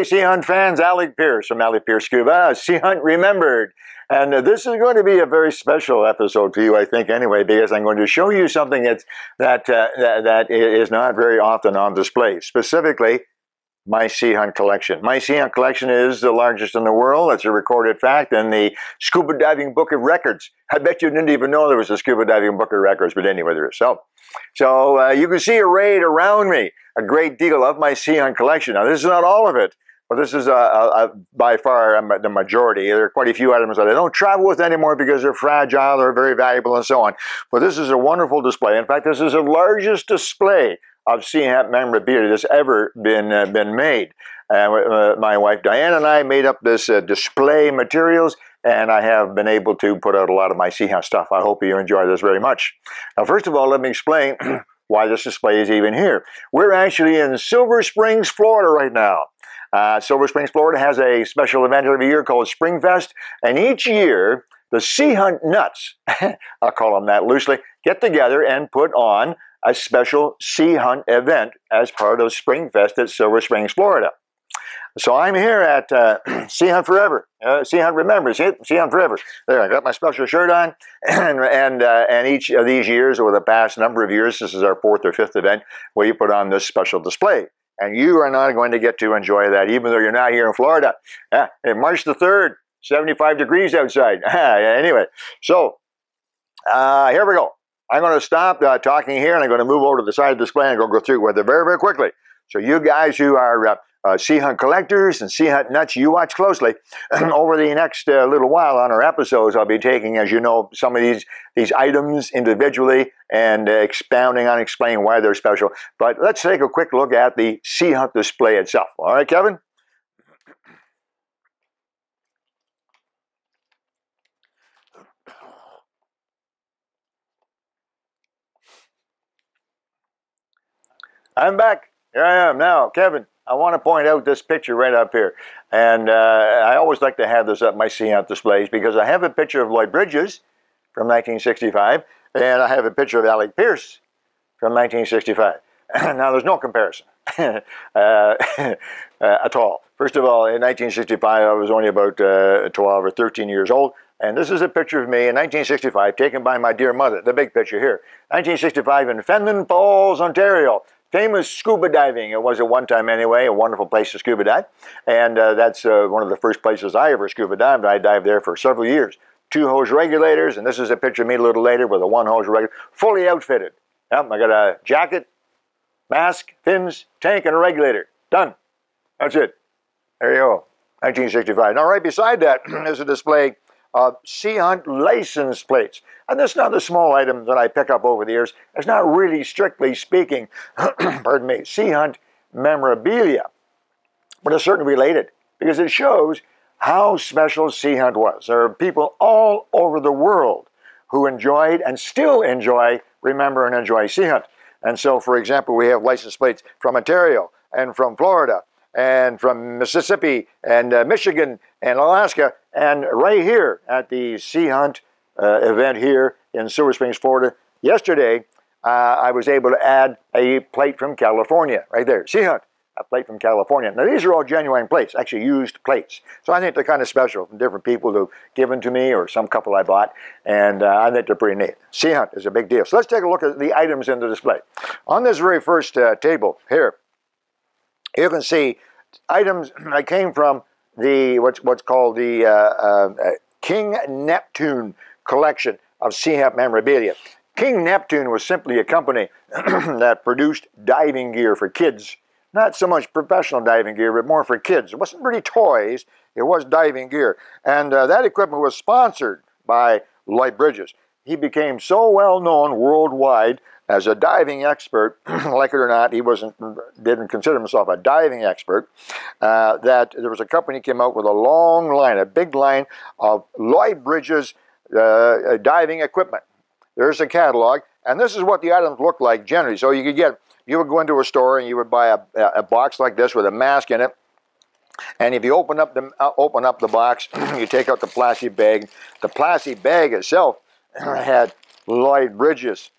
Sea Hunt fans, Alec Peirce from Alec Peirce Scuba, Sea Hunt Remembered. And this is going to be a very special episode for you, I think, anyway, because I'm going to show you something that is not very often on display, specifically my Sea Hunt collection. My Sea Hunt collection is the largest in the world. It's a recorded fact in the Scuba Diving Book of Records. I bet you didn't even know there was a Scuba Diving Book of Records, but anyway, there is. So you can see arrayed around me a great deal of my Sea Hunt collection. Now, this is not all of it, but this is by far the majority. There are quite a few items that I don't travel with anymore because they're fragile, they're very valuable, and so on. But this is a wonderful display. In fact, this is the largest display of Sea Hunt memorabilia that's ever been made. My wife Diane and I made up this display materials, and I have been able to put out a lot of my Sea Hunt stuff. I hope you enjoy this very much. Now, first of all, let me explain why this display is even here. We're actually in Silver Springs, Florida right now. Silver Springs, Florida has a special event every year called Springfest, and each year the Sea Hunt nuts, I'll call them that loosely, get together and put on a special Sea Hunt event as part of Springfest at Silver Springs, Florida. So I'm here at Sea Hunt Forever, Sea Hunt Remembers, Sea Hunt Forever. There, I got my special shirt on, and each of these years, over the past number of years, this is our 4th or 5th event, where you put on this special display. And you are not going to get to enjoy that, even though you're not here in Florida. March the 3rd, 75 degrees outside. Anyway, so here we go. I'm going to stop talking here, and I'm going to move over to the side of the display, and I'm going to go through with it very, very quickly. So you guys who are Sea Hunt collectors and Sea Hunt nuts, you watch closely. Over the next little while on our episodes, I'll be taking, as you know, some of these items individually and expounding on, explaining why they're special. But let's take a quick look at the Sea Hunt display itself. All right, Kevin? I'm back. Here I am now. Kevin, I want to point out this picture right up here. And I always like to have this at my Sea Hunt displays because I have a picture of Lloyd Bridges from 1965, and I have a picture of Alec Peirce from 1965. Now, there's no comparison at all. First of all, in 1965, I was only about 12 or 13 years old. And this is a picture of me in 1965, taken by my dear mother, the big picture here. 1965 in Fenton Falls, Ontario. Famous scuba diving. It was at one time anyway, a wonderful place to scuba dive. And that's one of the first places I ever scuba dived. I dived there for several years. 2 hose regulators, and this is a picture of me a little later with a 1 hose regulator, fully outfitted. Yep, I got a jacket, mask, fins, tank, and a regulator. Done. That's it. There you go. 1965. Now, right beside that is a display of Sea Hunt license plates. And this is not a small item that I pick up over the years. It's not really, strictly speaking, pardon me, Sea Hunt memorabilia. But it's certainly related because it shows how special Sea Hunt was. There are people all over the world who enjoyed and still enjoy, remember and enjoy Sea Hunt. And so, for example, we have license plates from Ontario and from Florida and from Mississippi and Michigan and Alaska, and right here at the Sea Hunt event here in Silver Springs, Florida. Yesterday, I was able to add a plate from California, right there, Sea Hunt, a plate from California. Now, these are all genuine plates, actually used plates. So I think they're kind of special from different people who've given to me or some couple I bought, and I think they're pretty neat. Sea Hunt is a big deal. So let's take a look at the items in the display. On this very first table here, you can see items that came from the what's called the King Neptune collection of Sea Hunt memorabilia. King Neptune was simply a company that produced diving gear for kids. Not so much professional diving gear, but more for kids. It wasn't really toys, it was diving gear. And that equipment was sponsored by Lloyd Bridges. He became so well known worldwide as a diving expert, like it or not, he didn't consider himself a diving expert, that there was a company that came out with a long line, a big line of Lloyd Bridges diving equipment. There's a catalog, and this is what the items look like generally. So you would go into a store and you would buy a box like this with a mask in it. And if you open up the box, you take out the plastic bag. The plastic bag itself had Lloyd Bridges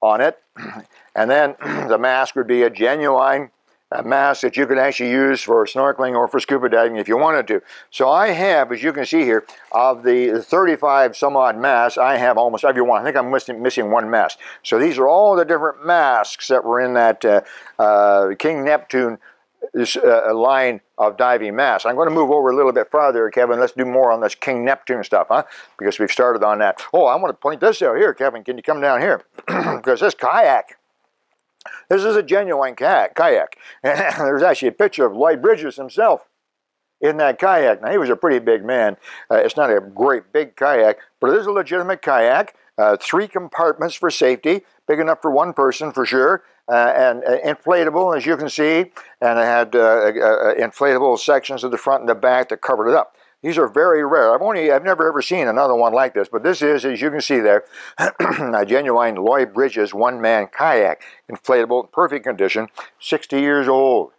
on it, and then the mask would be a genuine mask that you could actually use for snorkeling or for scuba diving if you wanted to. So I have, as you can see here, of the 35 some odd masks, I have almost every one. I think I'm missing one mask. So these are all the different masks that were in that King Neptune line of diving masks. I'm going to move over a little bit farther, Kevin. Let's do more on this King Neptune stuff, huh? Because we've started on that. Oh, I want to point this out here, Kevin. Can you come down here? Because this kayak, this is a genuine kayak. And there's actually a picture of Lloyd Bridges himself in that kayak. Now, he was a pretty big man. It's not a great big kayak, but it is a legitimate kayak. 3 compartments for safety, big enough for one person for sure, and inflatable, as you can see, and it had inflatable sections at the front and the back that covered it up. These are very rare. I've never ever seen another one like this, but this is, as you can see there, a genuine Lloyd Bridges one-man kayak, inflatable, perfect condition, 60 years old,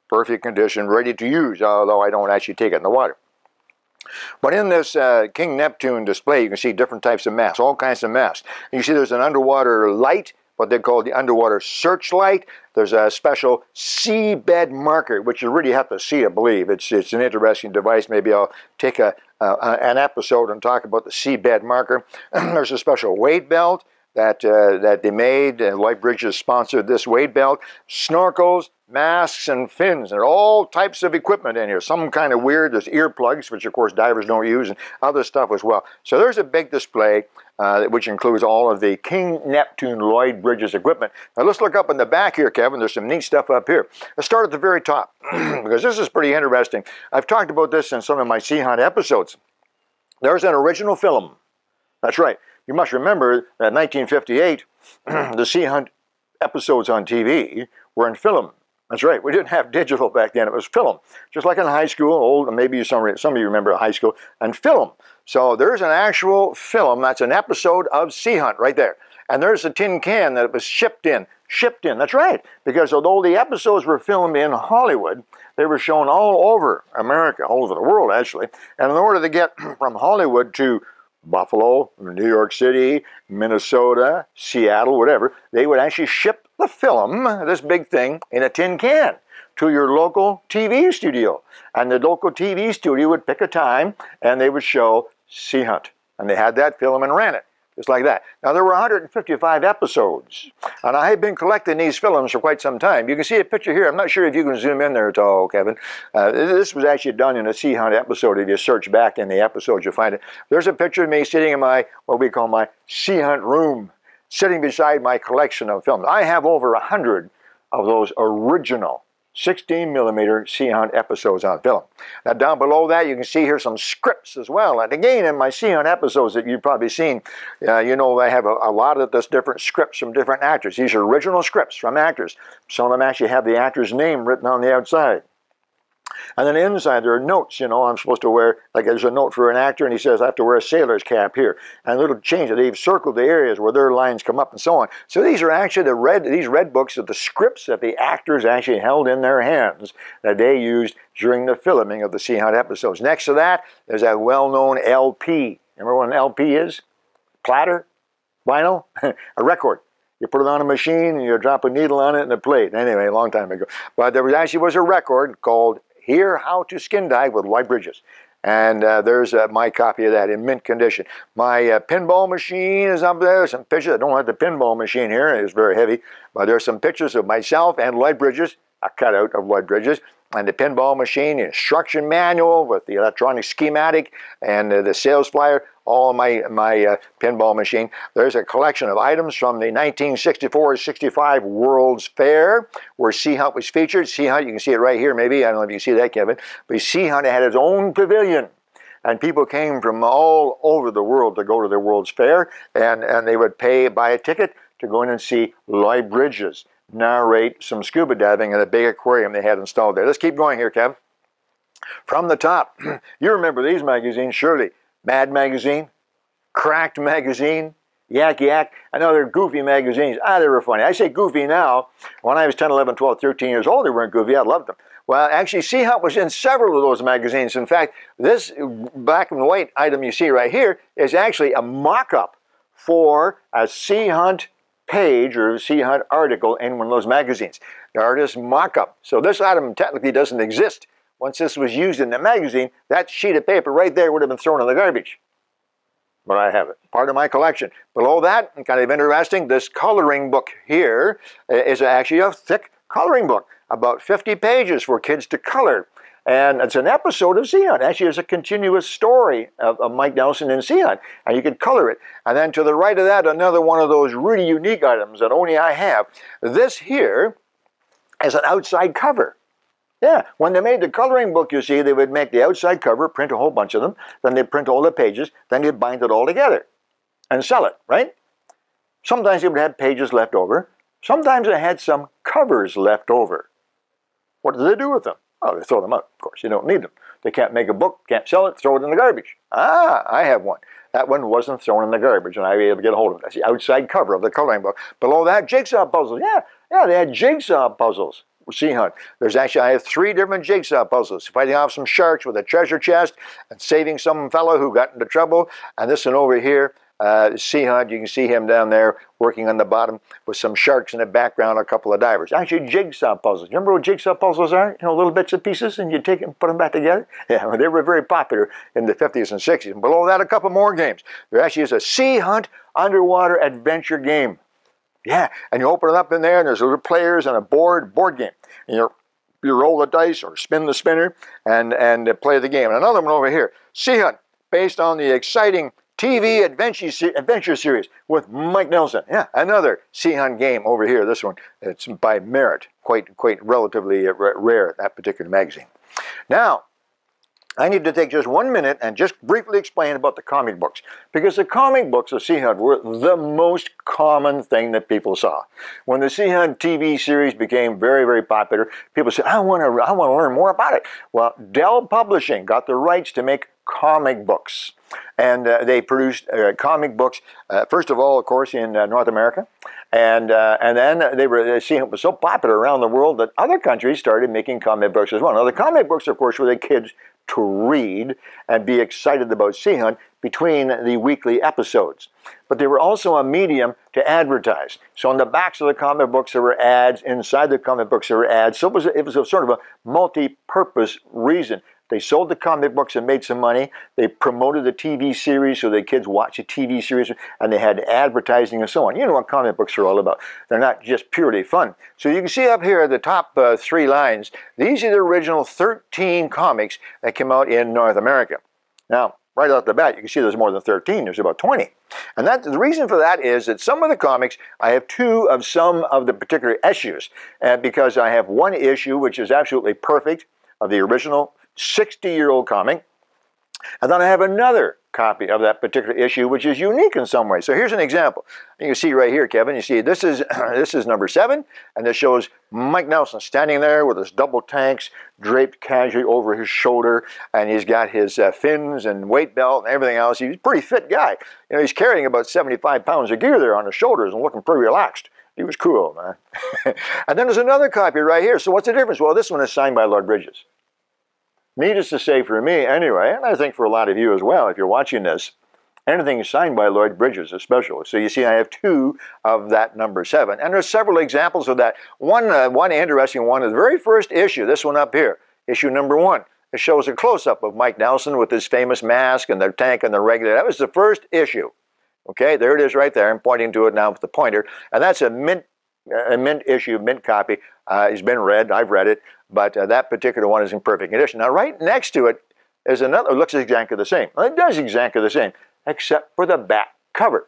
perfect condition, ready to use, although I don't actually take it in the water. But in this King Neptune display, you can see different types of masks, all kinds of masks. And you see there's an underwater light, what they call the underwater searchlight. There's a special seabed marker, which you really have to see to believe. It's an interesting device. Maybe I'll take an episode and talk about the seabed marker. There's a special weight belt that they made. Lloyd Bridges sponsored this weight belt. Snorkels, masks, and fins. There are all types of equipment in here. Some kind of weird. There's earplugs, which of course divers don't use, and other stuff as well. So there's a big display which includes all of the King Neptune Lloyd Bridges equipment. Now let's look up in the back here, Kevin. There's some neat stuff up here. Let's start at the very top because this is pretty interesting. I've talked about this in some of my Sea Hunt episodes. There's an original film. That's right. You must remember that in 1958, the Sea Hunt episodes on TV were in film. That's right. We didn't have digital back then. It was film. Just like in high school, maybe some of you remember high school, and film. So there's an actual film. That's an episode of Sea Hunt right there. And there's a tin can that it was shipped in. That's right. Because although the episodes were filmed in Hollywood, they were shown all over America, all over the world actually. And in order to get from Hollywood to Buffalo, New York City, Minnesota, Seattle, whatever, they would actually ship the film, this big thing, in a tin can to your local TV studio. And the local TV studio would pick a time and they would show Sea Hunt. And they had that film and ran it, just like that. Now, there were 155 episodes, and I have been collecting these films for quite some time. You can see a picture here. I'm not sure if you can zoom in there at all, Kevin. This was actually done in a Sea Hunt episode. If you search back in the episodes, you'll find it. There's a picture of me sitting in my, what we call my Sea Hunt room, sitting beside my collection of films. I have over 100 of those original 16mm Sea Hunt episodes on film. Now down below that you can see here some scripts as well. And again, in my Sea Hunt episodes that you've probably seen, you know, I have a lot of this different scripts from different actors. These are original scripts from actors. Some of them actually have the actor's name written on the outside. And then inside there are notes, you know, I'm supposed to wear, like there's a note for an actor and he says I have to wear a sailor's cap here. And a little change, they've circled the areas where their lines come up and so on. So these are actually these red books are the scripts that the actors actually held in their hands that they used during the filming of the Sea Hunt episodes. Next to that, there's a well-known LP. Remember what an LP is? Platter? Vinyl? A record. You put it on a machine and you drop a needle on it and it played. Anyway, a long time ago. But there actually was a record called Hear How to Skin Dive with Lloyd Bridges. And there's my copy of that in mint condition. My pinball machine is up there. Some pictures. I don't have the pinball machine here. It's very heavy. But there's some pictures of myself and Lloyd Bridges, a cutout of Lloyd Bridges, and the pinball machine, instruction manual with the electronic schematic and the sales flyer, all my pinball machine. There's a collection of items from the 1964-65 World's Fair where Sea Hunt was featured. Sea Hunt, you can see it right here maybe. I don't know if you can see that, Kevin. But Sea Hunt had its own pavilion. And people came from all over the world to go to the World's Fair. And they would buy a ticket to go in and see Lloyd Bridges narrate some scuba diving in a big aquarium they had installed there. Let's keep going here, Kev. From the top, you remember these magazines, surely. Mad Magazine, Cracked Magazine, Yak Yak, and other goofy magazines. They were funny. I say goofy now. When I was 10, 11, 12, 13 years old, they weren't goofy. I loved them. Well, actually, Sea Hunt was in several of those magazines. In fact, this black and white item you see right here is actually a mock-up for a Sea Hunt page or Sea Hunt article in one of those magazines. The artist's mock-up. So this item technically doesn't exist. Once this was used in the magazine, that sheet of paper right there would have been thrown in the garbage. But I have it, part of my collection. Below that, and kind of interesting, this coloring book here is actually a thick coloring book, about 50 pages for kids to color. And it's an episode of Sea Hunt. Actually, it's a continuous story of Mike Nelson in Sea Hunt, and you can color it. And then to the right of that, another one of those really unique items that only I have. This here is an outside cover. Yeah, when they made the coloring book, you see, they would make the outside cover, print a whole bunch of them, then they'd print all the pages, then they'd bind it all together and sell it, right? Sometimes they would have pages left over. Sometimes they had some covers left over. What did they do with them? Oh, they throw them out, of course. You don't need them. They can't make a book, can't sell it, throw it in the garbage. Ah, I have one. That one wasn't thrown in the garbage, and I was able to get a hold of it. That's the outside cover of the coloring book. Below that, jigsaw puzzles. Yeah, they had jigsaw puzzles. Sea Hunt. There's actually, I have 3 different jigsaw puzzles. Fighting off some sharks with a treasure chest and saving some fellow who got into trouble. And this one over here, Sea Hunt, you can see him down there working on the bottom with some sharks in the background, a couple of divers. Actually, jigsaw puzzles. Remember what jigsaw puzzles are? You know, little bits of pieces and you take them and put them back together? Yeah, they were very popular in the 50s and 60s. And below that, a couple more games. There actually is a Sea Hunt underwater adventure game. Yeah, and you open it up in there, and there's little players and a board game. And you roll the dice or spin the spinner and play the game. And another one over here, Sea Hunt, based on the exciting TV adventure series with Mike Nelson. Yeah, another Sea Hunt game over here. This one, it's by Merit, quite relatively rare, that particular magazine. Now, I need to take just 1 minute and just briefly explain about the comic books, because the comic books of Sea Hunt were the most common thing that people saw. When the Sea Hunt TV series became very popular, people said, I want to learn more about it. Well, Dell Publishing got the rights to make comic books, and they produced comic books, first of all, of course, in North America, and then Sea Hunt was so popular around the world that other countries started making comic books as well. Now, the comic books, of course, were the kids to read and be excited about Sea Hunt between the weekly episodes. But they were also a medium to advertise. So on the backs of the comic books there were ads, inside the comic books there were ads. So it was a sort of a multi-purpose reason. They sold the comic books and made some money. They promoted the TV series so the kids watch the TV series, and they had advertising and so on. You know what comic books are all about. They're not just purely fun. So you can see up here the top 3 lines. These are the original 13 comics that came out in North America. Now, right off the bat, you can see there's more than 13. There's about 20. And the reason for that is that some of the comics, I have 2 of some of the particular issues, because I have 1 issue which is absolutely perfect of the original 60-year-old comic, and then I have another copy of that particular issue which is unique in some way. So here's an example. You can see right here, Kevin, you see this is number 7, and this shows Mike Nelson standing there with his double tanks draped casually over his shoulder, and he's got his fins and weight belt and everything else. He's a pretty fit guy. You know, he's carrying about 75 pounds of gear there on his shoulders and looking pretty relaxed. He was cool, man. And then there's another copy right here. So what's the difference? Well, this one is signed by Lord Bridges. Needless to say for me anyway, and I think for a lot of you as well, if you're watching this, anything signed by Lord Bridges is special. So you see I have 2 of that number 7. And there's several examples of that. One interesting one is the very first issue, this one up here, issue number 1. It shows a close-up of Mike Nelson with his famous mask and the tank and the regular. That was the first issue. Okay, there it is right there. I'm pointing to it now with the pointer. And that's a mint issue, mint copy. It's been read, I've read it, but that particular one is in perfect condition. Now right next to it is another, it looks exactly the same. Well, it does exactly the same, except for the back cover.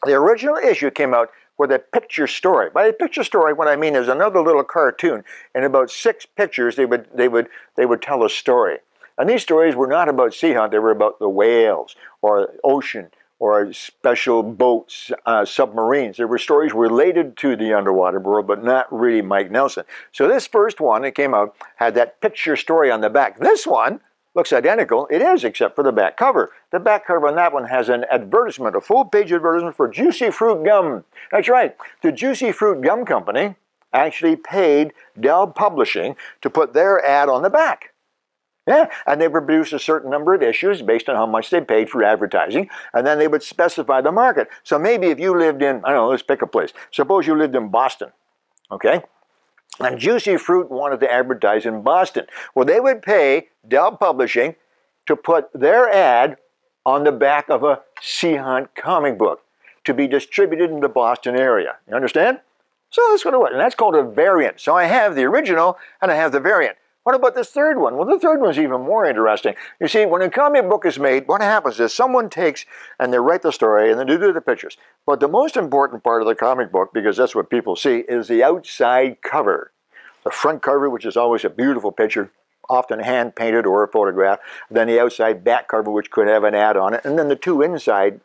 The original issue came out with a picture story. By a picture story, what I mean is another little cartoon. In about 6 pictures, they would tell a story. And these stories were not about Sea Hunt, they were about the whales, or ocean, or special boats, submarines. There were stories related to the underwater world, but not really Mike Nelson. So this first one that came out had that picture story on the back. This one looks identical. It is, except for the back cover. The back cover on that one has an advertisement, a full-page advertisement for Juicy Fruit Gum. That's right. The Juicy Fruit Gum Company actually paid Dell Publishing to put their ad on the back. Yeah, and they would produce a certain number of issues based on how much they paid for advertising, and then they would specify the market. So maybe if you lived in, I don't know, let's pick a place. Suppose you lived in Boston, okay? And Juicy Fruit wanted to advertise in Boston. Well, they would pay Dell Publishing to put their ad on the back of a Sea Hunt comic book to be distributed in the Boston area. You understand? So that's what it was, and that's called a variant. So I have the original and I have the variant. What about this third one? Well, the third one is even more interesting. You see, when a comic book is made, what happens is someone takes and they write the story and then they do the pictures. But the most important part of the comic book, because that's what people see, is the outside cover. The front cover, which is always a beautiful picture, often hand-painted or a photograph. Then the outside back cover, which could have an ad on it. And then the two inside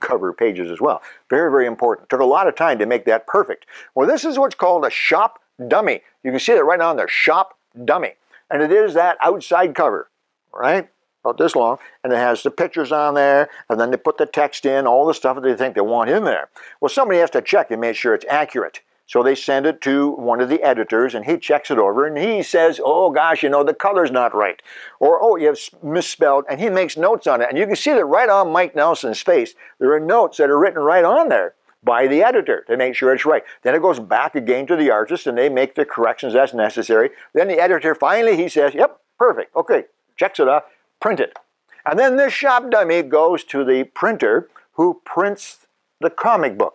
cover pages as well. Very, very important. Took a lot of time to make that perfect. Well, this is what's called a shop dummy. You can see that right on there, shop dummy. And it is that outside cover, right? About this long. And it has the pictures on there. And then they put the text in, all the stuff that they think they want in there. Well, somebody has to check and make sure it's accurate. So they send it to one of the editors, and he checks it over, and he says, oh gosh, you know, the color's not right. Or, oh, you have misspelled, and he makes notes on it. And you can see that right on Mike Nelson's face, there are notes that are written right on there by the editor to make sure it's right. Then it goes back again to the artist, and they make the corrections as necessary. Then the editor, finally, he says, yep, perfect, okay, checks it off, print it. And then this shop dummy goes to the printer who prints the comic book.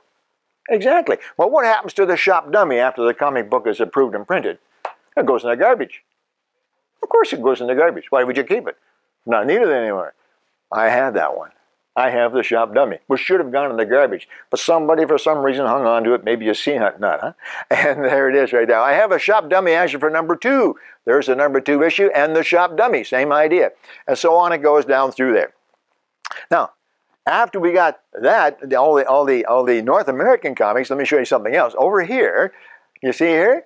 Exactly. Well, what happens to the shop dummy after the comic book is approved and printed? It goes in the garbage. Of course it goes in the garbage. Why would you keep it? Not needed anymore. I have that one. I have the shop dummy, which should have gone in the garbage. But somebody, for some reason, hung on to it. Maybe a Sea Hunt nut, huh? And there it is right now. I have a shop dummy actually for number 2. There's the number 2 issue and the shop dummy. Same idea. And so on it goes down through there. Now, after we got that, all the North American comics, let me show you something else. Over here, you see here?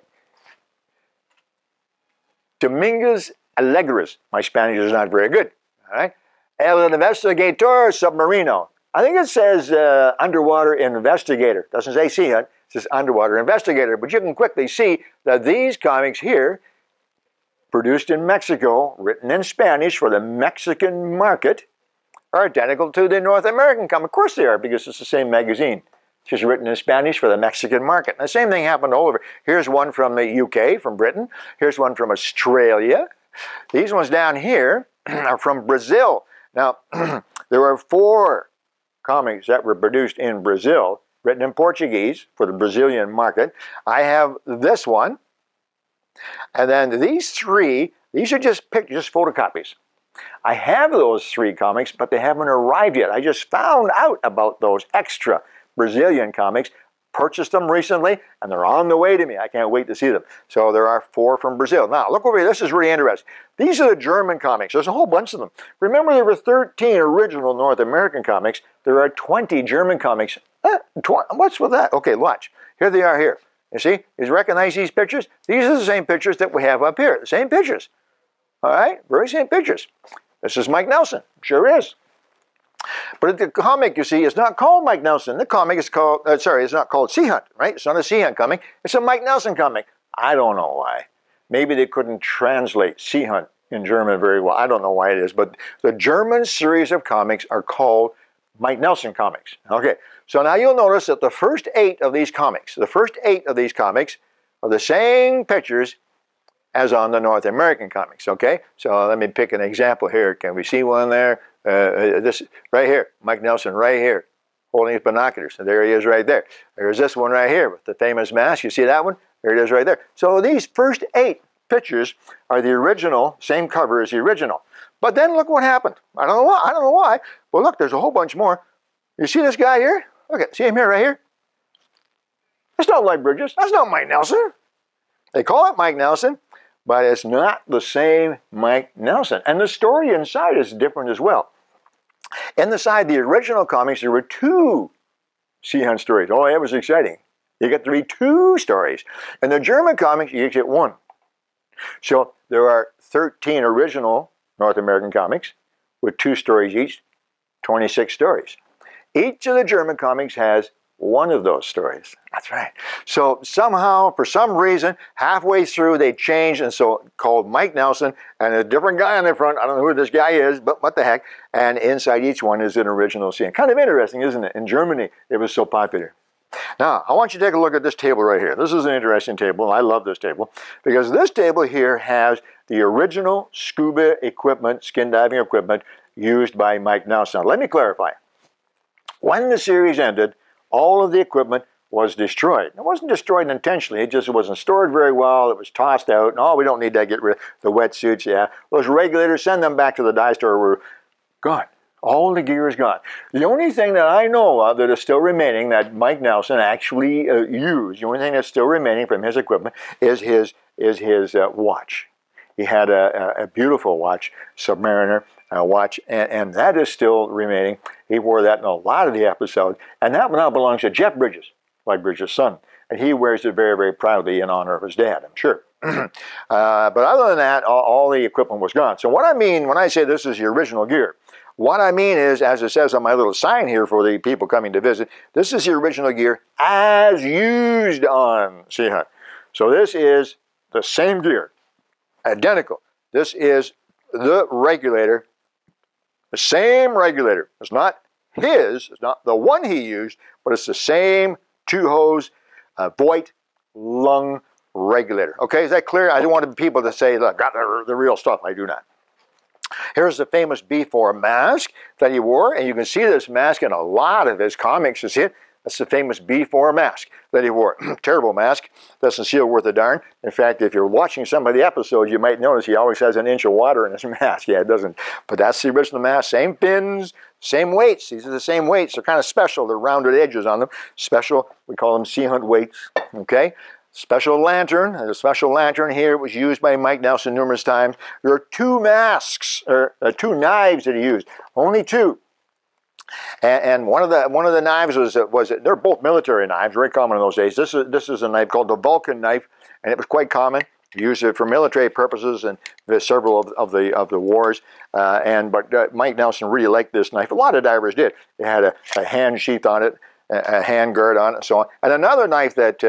Dominguez Alegres. My Spanish is not very good. All right? El Investigador Submarino. I think it says Underwater Investigator. Doesn't say Sea Hunt. It says Underwater Investigator. But you can quickly see that these comics here, produced in Mexico, written in Spanish for the Mexican market, are identical to the North American comic. Of course they are, because it's the same magazine. It's just written in Spanish for the Mexican market. And the same thing happened all over. Here's one from the UK, from Britain. Here's one from Australia. These ones down here are from Brazil. Now, there are 4 comics that were produced in Brazil, written in Portuguese for the Brazilian market. I have this one. And then these 3, these are just photocopies. I have those 3 comics, but they haven't arrived yet. I just found out about those extra Brazilian comics, purchased them recently, and they're on the way to me. I can't wait to see them. So there are 4 from Brazil. Now, look over here. This is really interesting. These are the German comics. There's a whole bunch of them. Remember, there were 13 original North American comics. There are 20 German comics. What's with that? Okay, watch. Here they are here. You see? You recognize these pictures? These are the same pictures that we have up here. The same pictures. All right? Very same pictures. This is Mike Nelson. Sure is. But the comic, you see, is not called Mike Nelson. The comic is called, it's not called Sea Hunt, right? It's not a Sea Hunt comic. It's a Mike Nelson comic. I don't know why. Maybe they couldn't translate Sea Hunt in German very well. I don't know why it is. But the German series of comics are called Mike Nelson comics. Okay, so now you'll notice that the first 8 of these comics, are the same pictures as on the North American comics, okay? So let me pick an example here. Can we see one there? This right here, Mike Nelson right here, holding his binoculars. So there he is right there. There's this one right here with the famous mask. You see that one? There it is right there. So these first 8 pictures are the original, same cover as the original. But then look what happened. I don't know why. But look, there's a whole bunch more. You see this guy here? Look at, see him here right here? That's not Lloyd Bridges. That's not Mike Nelson. They call it Mike Nelson, but it's not the same Mike Nelson. And the story inside is different as well. Inside the original comics, there were 2 Sea Hunt stories. Oh, it was exciting. You get to read 2 stories. In the German comics, you get 1. So there are 13 original North American comics with 2 stories each, 26 stories. Each of the German comics has one of those stories. That's right. So somehow, for some reason, halfway through they changed, and so called Mike Nelson and a different guy on the front. I don't know who this guy is, but what the heck. And inside each one is an original scene. Kind of interesting, isn't it? In Germany, it was so popular. Now, I want you to take a look at this table right here. This is an interesting table. I love this table because this table here has the original scuba equipment, skin diving equipment used by Mike Nelson. Now, let me clarify. When the series ended, all of the equipment was destroyed. It wasn't destroyed intentionally. It just wasn't stored very well. It was tossed out. And, oh, we don't need that. Get rid of the wetsuits. Yeah, those regulators, send them back to the dive store. Were gone. All the gear is gone. The only thing that I know of that is still remaining that Mike Nelson actually used, the only thing that's still remaining from his equipment is his watch. He had a beautiful watch, Submariner watch, and that is still remaining. He wore that in a lot of the episodes, and that now belongs to Jeff Bridges, like Bridges' son, and he wears it very, very proudly in honor of his dad, I'm sure. But other than that, all the equipment was gone. So what I mean when I say this is the original gear, what I mean is, as it says on my little sign here for the people coming to visit, this is the original gear as used on Sea Hunt. So this is the same gear, identical. This is the regulator, the same regulator. It's not his, it's not the one he used, but it's the same two-hose Voigt lung regulator. Okay, is that clear? I don't want people to say, look, got the real stuff. I do not. Here's the famous B4 mask that he wore, and you can see this mask in a lot of his comics. You see it? That's the famous B4 mask that he wore. Terrible mask. Doesn't seal worth a darn. In fact, if you're watching some of the episodes, you might notice he always has an inch of water in his mask. Yeah, it doesn't. But that's the original mask. Same fins, same weights. These are the same weights. They're kind of special. They're rounded edges on them. Special. We call them Sea Hunt weights. Okay? Special lantern. There's a special lantern here. It was used by Mike Nelson numerous times. There are two masks, or two knives that he used. Only two. And one of the knives was they're both military knives, very common in those days. This is a knife called the Vulcan Knife, and it was quite common. You used it for military purposes and several of the wars. But Mike Nelson really liked this knife. A lot of divers did. It had a hand sheath on it, a hand guard on it, and so on. And another knife that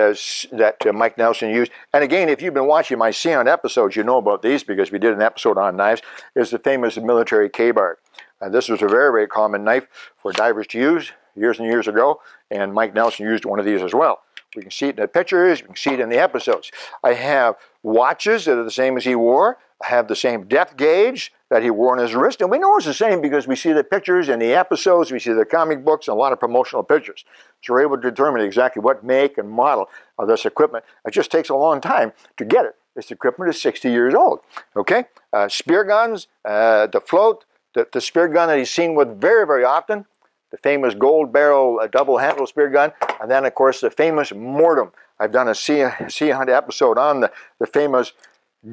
Mike Nelson used, and again, if you've been watching my Sea Hunt episodes, you know about these because we did an episode on knives, is the famous military K-bar. This was a very, very common knife for divers to use years and years ago, and Mike Nelson used one of these as well. We can see it in the pictures, we can see it in the episodes. I have watches that are the same as he wore. I have the same depth gauge that he wore on his wrist, and we know it's the same because we see the pictures in the episodes, we see the comic books, and a lot of promotional pictures. So we're able to determine exactly what make and model of this equipment. It just takes a long time to get it. This equipment is 60 years old. Okay, spear guns, the float, the spear gun that he's seen with very, very often, the famous gold barrel double-handled spear gun, and then, of course, the famous mortem. I've done a Sea Hunt episode on the famous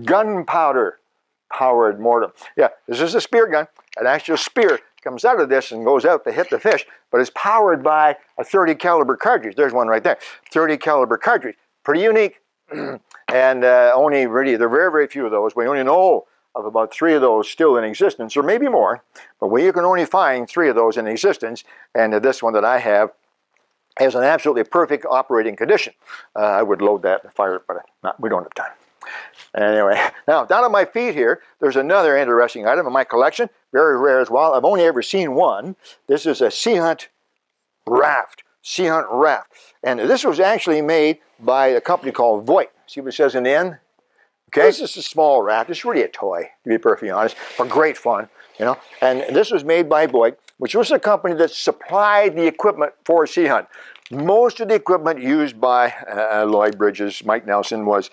gunpowder-powered mortem. Yeah, this is a spear gun. An actual spear comes out of this and goes out to hit the fish, but it's powered by a 30 caliber cartridge. There's one right there. 30 caliber cartridge. Pretty unique. And only really, there are very, very few of those. We only know of about 3 of those still in existence, or maybe more, but you can only find 3 of those in existence, and this one that I have has an absolutely perfect operating condition. I would load that and fire it, but we don't have time. Anyway, now down at my feet here, there's another interesting item in my collection, very rare as well. I've only ever seen one. This is a Sea Hunt Raft. Sea Hunt Raft. And this was actually made by a company called Voigt. See what it says in the end? Okay, this is a small raft. It's really a toy, to be perfectly honest, for great fun, you know. And this was made by Voigt, which was a company that supplied the equipment for Sea Hunt. Most of the equipment used by Lloyd Bridges, Mike Nelson, was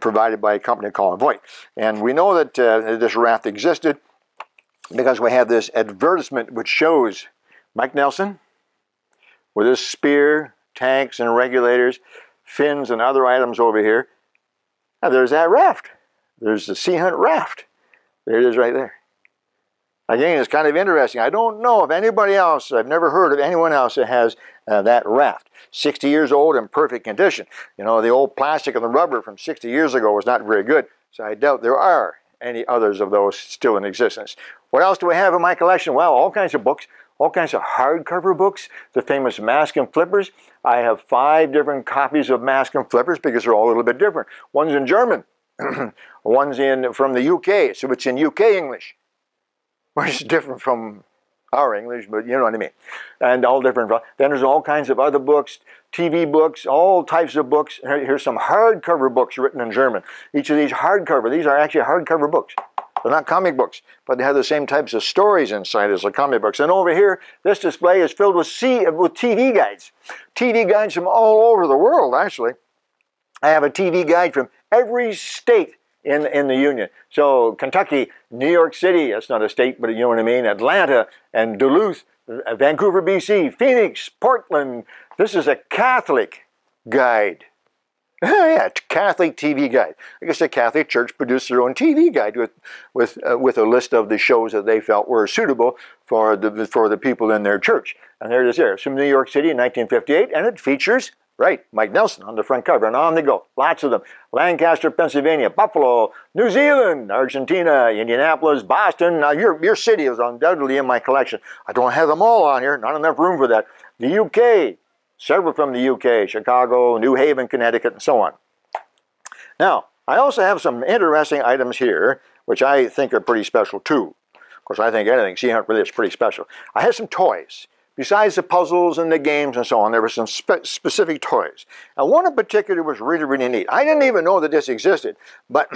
provided by a company called Voigt. And we know that this raft existed because we have this advertisement which shows Mike Nelson with his spear, tanks and regulators, fins and other items over here. Now there's that raft. There's the Sea Hunt Raft. There it is right there. Again, it's kind of interesting. I don't know of anybody else, I've never heard of anyone else that has that raft. 60 years old in perfect condition. You know, the old plastic and the rubber from 60 years ago was not very good, so I doubt there are any others of those still in existence. What else do we have in my collection? Well, all kinds of books. all kinds of hardcover books, the famous Mask and Flippers. I have 5 different copies of Mask and Flippers because they're all a little bit different. One's in German, one's from the UK, so it's in UK English, which is different from our English, but you know what I mean. And all different. Then there's all kinds of other books, TV books, all types of books. Here's some hardcover books written in German. Each of these these are actually hardcover books. They're not comic books, but they have the same types of stories inside as the comic books. And over here, this display is filled with TV guides. TV guides from all over the world, actually. I have a TV guide from every state in the Union. So Kentucky, New York City, that's not a state, but you know what I mean, Atlanta and Duluth, Vancouver, BC, Phoenix, Portland. This is a Catholic guide. Yeah, Catholic TV guide. I guess the Catholic Church produced their own TV guide with a list of the shows that they felt were suitable for the people in their church. And there it is there. It's from New York City in 1958, and it features, right, Mike Nelson on the front cover, and on they go. Lots of them. Lancaster, Pennsylvania, Buffalo, New Zealand, Argentina, Indianapolis, Boston. Now, your city is undoubtedly in my collection. I don't have them all on here. Not enough room for that. The UK. Several from the UK, Chicago, New Haven, Connecticut, and so on. Now, I also have some interesting items here, which I think are pretty special too. Of course, I think anything Sea Hunt really is pretty special. I have some toys. Besides the puzzles and the games and so on, there were some specific toys. Now, one in particular was really, really neat. I didn't even know that this existed, but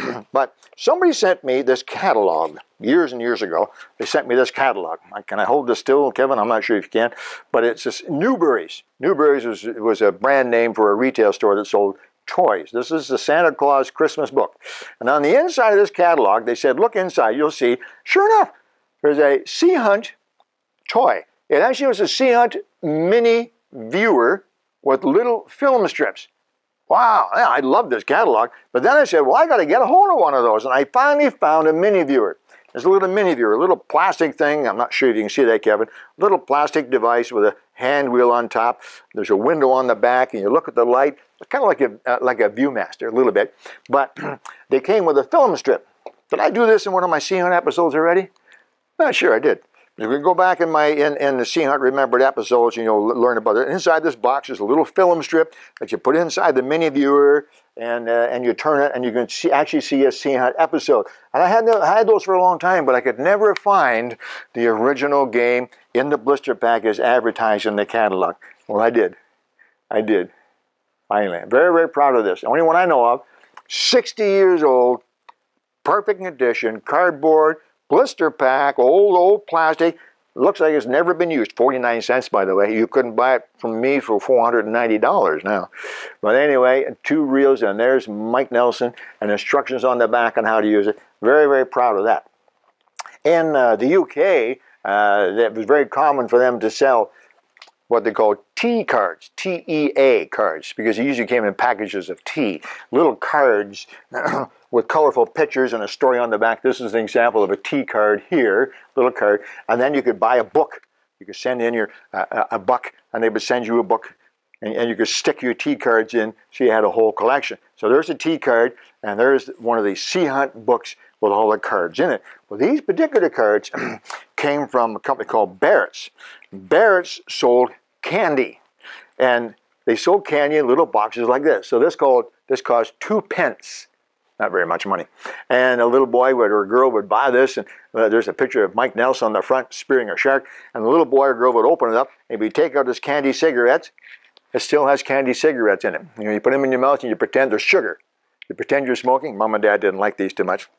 somebody sent me this catalog years and years ago. They sent me this catalog. Can I hold this still, Kevin? I'm not sure if you can, but it's this Newberry's. Newberry's was a brand name for a retail store that sold toys. This is the Santa Claus Christmas book. And on the inside of this catalog, they said, look inside, you'll see, sure enough, there's a Sea Hunt toy. It actually was a Sea Hunt mini viewer with little film strips. Wow, I love this catalog. But then I said, well, I got to get a hold of one of those. And I finally found a mini viewer. It's a little mini viewer, a little plastic thing. I'm not sure if you can see that, Kevin. A little plastic device with a hand wheel on top. There's a window on the back, and you look at the light. It's kind of like a Viewmaster, a little bit. But they came with a film strip. Did I do this in one of my Sea Hunt episodes already? Not sure I did. You can go back in the Sea Hunt Remembered episodes, and you'll learn about it. Inside this box is a little film strip that you put inside the mini viewer, and you turn it, and you can actually see a Sea Hunt episode. And I had those for a long time, but I could never find the original game in the blister pack as advertised in the catalog. Well, I did. Finally, I'm very, very proud of this. The only one I know of, 60 years old, perfect condition, cardboard, blister pack, old plastic. Looks like it's never been used. 49 cents, by the way. You couldn't buy it from me for $490 now. But anyway, 2 reels, and there's Mike Nelson, and instructions on the back on how to use it. Very, very proud of that. In the UK, it was very common for them to sell what they call tea cards, T-E-A cards, because it usually came in packages of tea. Little cards with colorful pictures and a story on the back. This is an example of a tea card here, little card. And then you could buy a book. You could send in a buck, and they would send you a book. And you could stick your tea cards in, so you had a whole collection. So there's a tea card, and there's one of the Sea Hunt books with all the cards in it. Well, these particular cards came from a company called Peirce. Peirce sold candy, and they sold candy in little boxes like this. So this cost 2 pence, not very much money. And a little boy or a girl would buy this, and there's a picture of Mike Nelson on the front spearing a shark, and the little boy or girl would open it up, and he'd take out his candy cigarettes. It still has candy cigarettes in it. You put them in your mouth and you pretend there's sugar. You pretend you're smoking. Mom and Dad didn't like these too much.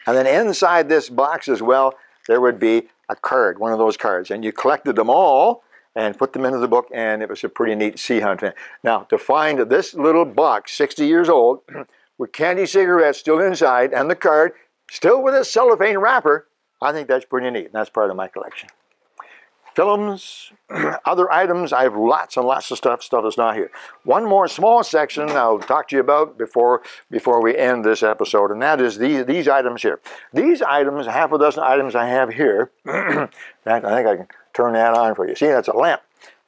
And then inside this box as well, there would be a card, one of those cards. And you collected them all and put them into the book, and it was a pretty neat Sea Hunt thing. Now, to find this little box, 60 years old, with candy cigarettes still inside, and the card still with a cellophane wrapper, I think that's pretty neat. And that's part of my collection. Films, other items, I have lots and lots of stuff that's not here. One more small section I'll talk to you about before we end this episode, and that is these items here. These items, half a dozen items I have here, I think I can turn that on for you. See, that's a lamp.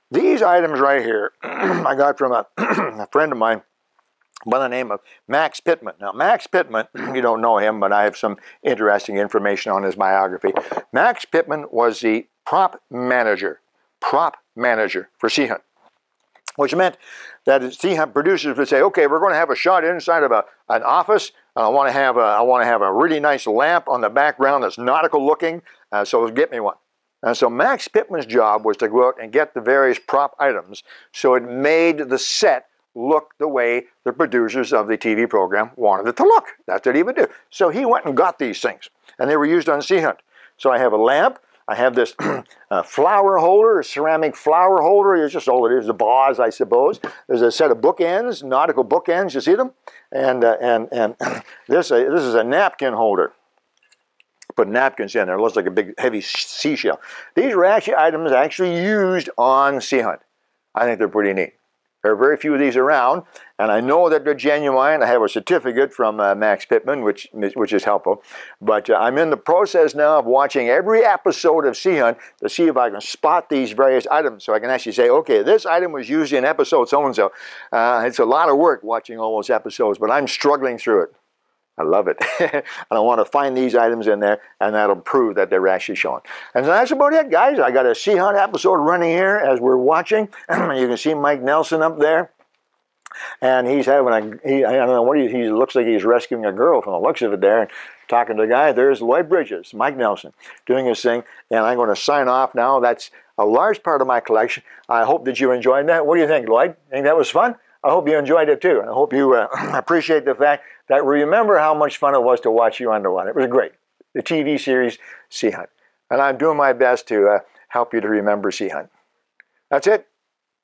These items right here, I got from a friend of mine by the name of Max Pittman. Now, Max Pittman, you don't know him, but I have some interesting information on his biography. Max Pittman was the prop manager for Sea Hunt. Which meant that Sea Hunt producers would say, okay, we're going to have a shot inside of an office. I want to have a really nice lamp on the background that's nautical looking, so get me one. And so Max Pittman's job was to go out and get the various prop items so it made the set look the way the producers of the TV program wanted it to look. That's what he would do. So he went and got these things, and they were used on Sea Hunt. So I have a lamp. I have this flower holder, a ceramic flower holder. It's just all it is, a vase, I suppose. There's a set of bookends, nautical bookends. You see them? And this is a napkin holder. Put napkins in there. It looks like a big, heavy seashell. These are actually items used on Sea Hunt. I think they're pretty neat. There are very few of these around, and I know that they're genuine. I have a certificate from Max Pittman, which is helpful. But I'm in the process now of watching every episode of Sea Hunt to see if I can spot these various items, so I can actually say, okay, this item was used in episode so-and-so. It's a lot of work watching all those episodes, but I'm struggling through it. I love it. And I want to find these items in there, and that'll prove that they're actually shown. And so that's about it, guys. I got a Sea Hunt episode running here as we're watching. You can see Mike Nelson up there. And he's having I don't know what he looks like he's rescuing a girl from the looks of it there, and talking to the guy. There's Lloyd Bridges, Mike Nelson, doing his thing. And I'm going to sign off now. That's a large part of my collection. I hope that you enjoyed that. What do you think, Lloyd? Think that was fun? I hope you enjoyed it too. I hope you appreciate the fact that we remember how much fun it was to watch you underwater. It was great. The TV series Sea Hunt. And I'm doing my best to help you to remember Sea Hunt. That's it.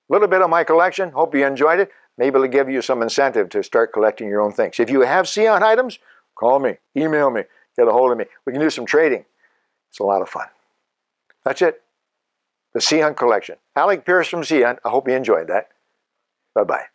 A little bit of my collection. Hope you enjoyed it. Maybe it'll give you some incentive to start collecting your own things. If you have Sea Hunt items, call me, email me, get a hold of me. We can do some trading. It's a lot of fun. That's it. The Sea Hunt collection. Alec Peirce from Sea Hunt. I hope you enjoyed that. Bye-bye.